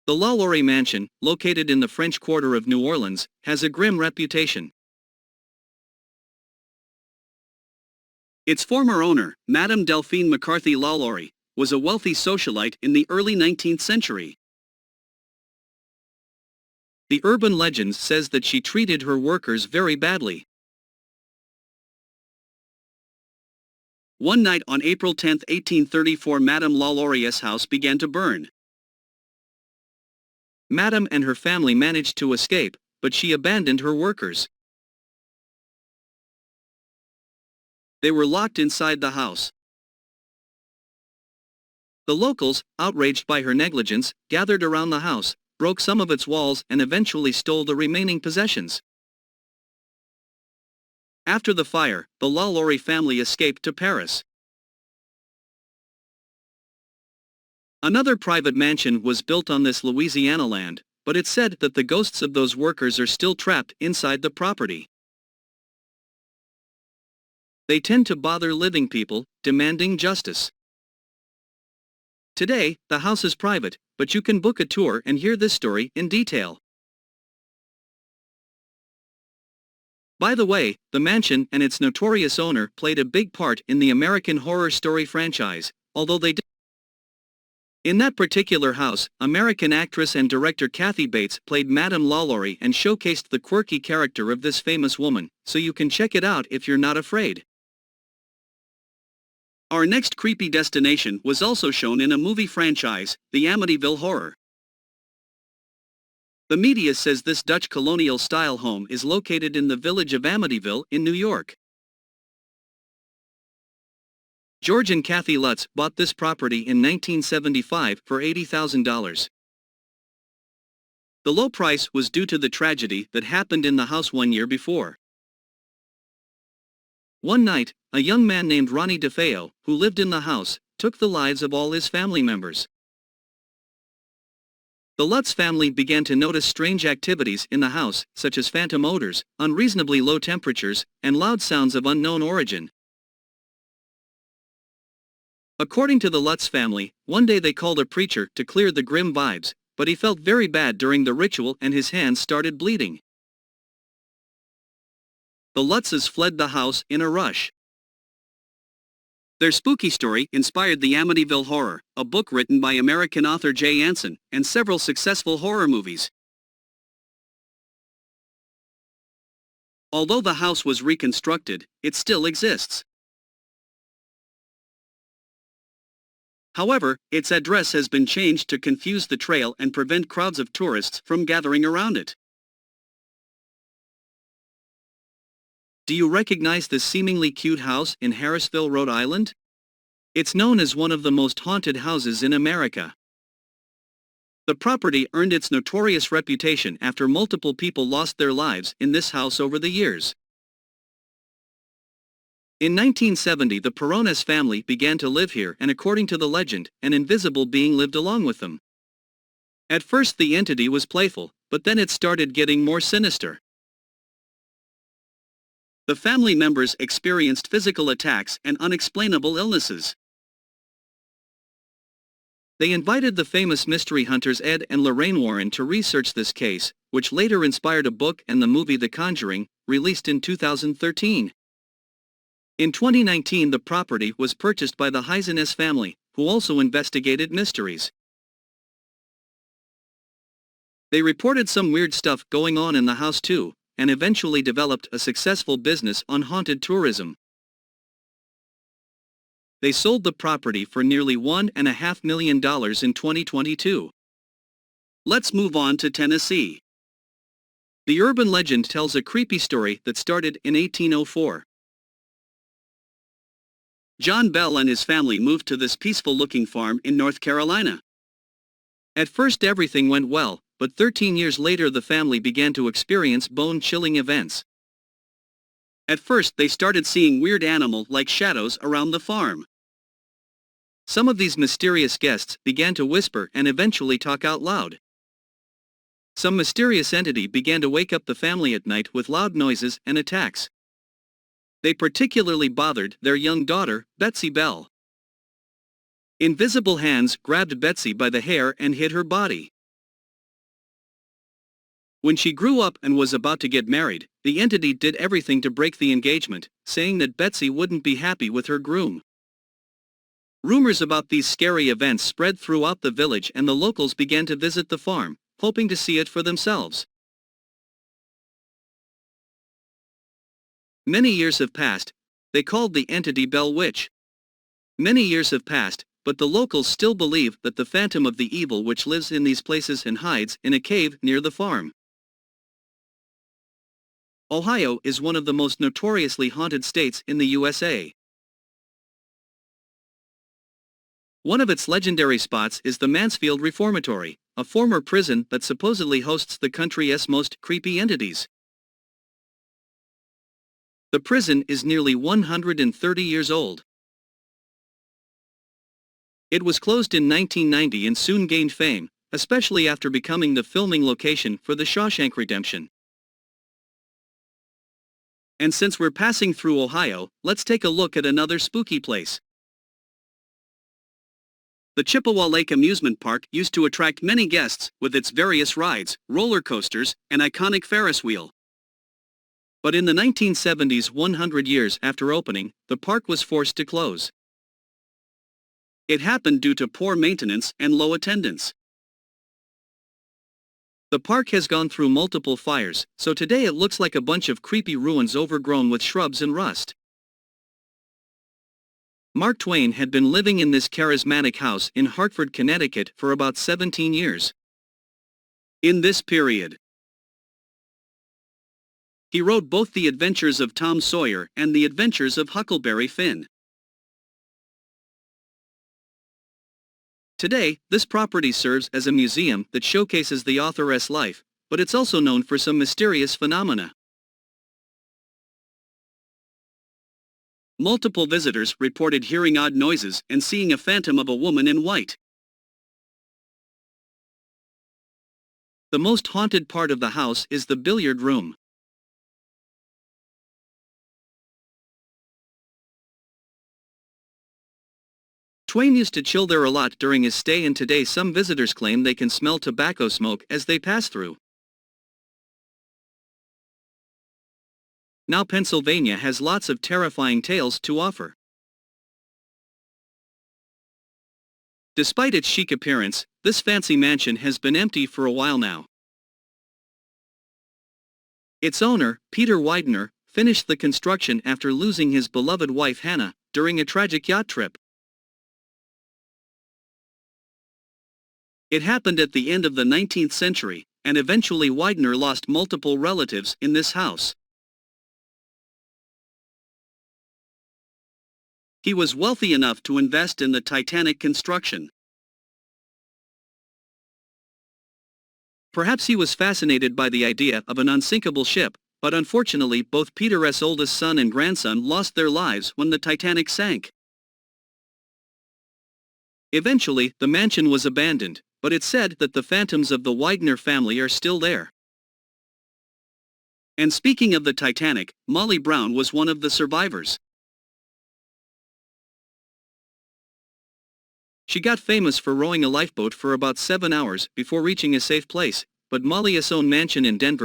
The Laurie Mansion, located in the French Quarter of New Orleans, has a grim reputation. Its former owner, Madame Delphine McCarthy Laurie, was a wealthy socialite in the early 19th century. The urban legend says that she treated her workers very badly. One night on April 10, 1834, Madame Laurie's house began to burn. Madame and her family managed to escape, but she abandoned her workers. They were locked inside the house. The locals, outraged by her negligence, gathered around the house, broke some of its walls and eventually stole the remaining possessions. After the fire, the Laurie family escaped to Paris. Another private mansion was built on this Louisiana land, but it's said that the ghosts of those workers are still trapped inside the property. They tend to bother living people, demanding justice. Today, the house is private, but you can book a tour and hear this story in detail. By the way, the mansion and its notorious owner played a big part in the American Horror Story franchise, although they did. In that particular house, American actress and director Kathy Bates played Madame Laurie and showcased the quirky character of this famous woman, so you can check it out if you're not afraid. Our next creepy destination was also shown in a movie franchise, the Amityville Horror. The media says this Dutch colonial-style home is located in the village of Amityville in New York. George and Kathy Lutz bought this property in 1975 for $80,000. The low price was due to the tragedy that happened in the house 1 year before. One night, a young man named Ronnie DeFeo, who lived in the house, took the lives of all his family members. The Lutz family began to notice strange activities in the house, such as phantom odors, unreasonably low temperatures, and loud sounds of unknown origin. According to the Lutz family, one day they called a preacher to clear the grim vibes, but he felt very bad during the ritual and his hands started bleeding. The Lutzes fled the house in a rush. Their spooky story inspired the Amityville Horror, a book written by American author Jay Anson, and several successful horror movies. Although the house was reconstructed, it still exists. However, its address has been changed to confuse the trail and prevent crowds of tourists from gathering around it. Do you recognize this seemingly cute house in Harrisville, Rhode Island? It's known as one of the most haunted houses in America. The property earned its notorious reputation after multiple people lost their lives in this house over the years. In 1970, the Perones family began to live here, and according to the legend, an invisible being lived along with them. At first the entity was playful, but then it started getting more sinister. The family members experienced physical attacks and unexplainable illnesses. They invited the famous mystery hunters Ed and Lorraine Warren to research this case, which later inspired a book and the movie The Conjuring, released in 2013. In 2019, the property was purchased by the Heisenes family, who also investigated mysteries. They reported some weird stuff going on in the house too, and eventually developed a successful business on haunted tourism. They sold the property for nearly $1.5 million in 2022. Let's move on to Tennessee. The urban legend tells a creepy story that started in 1804. John Bell and his family moved to this peaceful-looking farm in North Carolina. At first everything went well, but 13 years later the family began to experience bone-chilling events. At first they started seeing weird animal-like shadows around the farm. Some of these mysterious guests began to whisper and eventually talk out loud. Some mysterious entity began to wake up the family at night with loud noises and attacks. They particularly bothered their young daughter, Betsy Bell. Invisible hands grabbed Betsy by the hair and hid her body. When she grew up and was about to get married, the entity did everything to break the engagement, saying that Betsy wouldn't be happy with her groom. Rumors about these scary events spread throughout the village and the locals began to visit the farm, hoping to see it for themselves. Many years have passed. They called the entity Bell Witch. Many years have passed, but the locals still believe that the phantom of the evil witch lives in these places and hides in a cave near the farm. Ohio is one of the most notoriously haunted states in the USA. One of its legendary spots is the Mansfield Reformatory, a former prison that supposedly hosts the country's most creepy entities. The prison is nearly 130 years old. It was closed in 1990 and soon gained fame, especially after becoming the filming location for The Shawshank Redemption. And since we're passing through Ohio, let's take a look at another spooky place. The Chippewa Lake Amusement Park used to attract many guests with its various rides, roller coasters, and iconic Ferris wheel. But in the 1970s, 100 years after opening, the park was forced to close. It happened due to poor maintenance and low attendance. The park has gone through multiple fires, so today it looks like a bunch of creepy ruins overgrown with shrubs and rust. Mark Twain had been living in this charismatic house in Hartford, Connecticut for about 17 years. In this period, he wrote both The Adventures of Tom Sawyer and The Adventures of Huckleberry Finn. Today, this property serves as a museum that showcases the authoress' life, but it's also known for some mysterious phenomena. Multiple visitors reported hearing odd noises and seeing a phantom of a woman in white. The most haunted part of the house is the billiard room. Twain used to chill there a lot during his stay, and today some visitors claim they can smell tobacco smoke as they pass through. Now Pennsylvania has lots of terrifying tales to offer. Despite its chic appearance, this fancy mansion has been empty for a while now. Its owner, Peter Widener, finished the construction after losing his beloved wife Hannah during a tragic yacht trip. It happened at the end of the 19th century, and eventually Widener lost multiple relatives in this house. He was wealthy enough to invest in the Titanic construction. Perhaps he was fascinated by the idea of an unsinkable ship, but unfortunately both Peter's oldest son and grandson lost their lives when the Titanic sank. Eventually, the mansion was abandoned, but it's said that the phantoms of the Widener family are still there. And speaking of the Titanic, Molly Brown was one of the survivors. She got famous for rowing a lifeboat for about 7 hours before reaching a safe place, but Molly's own mansion in Denver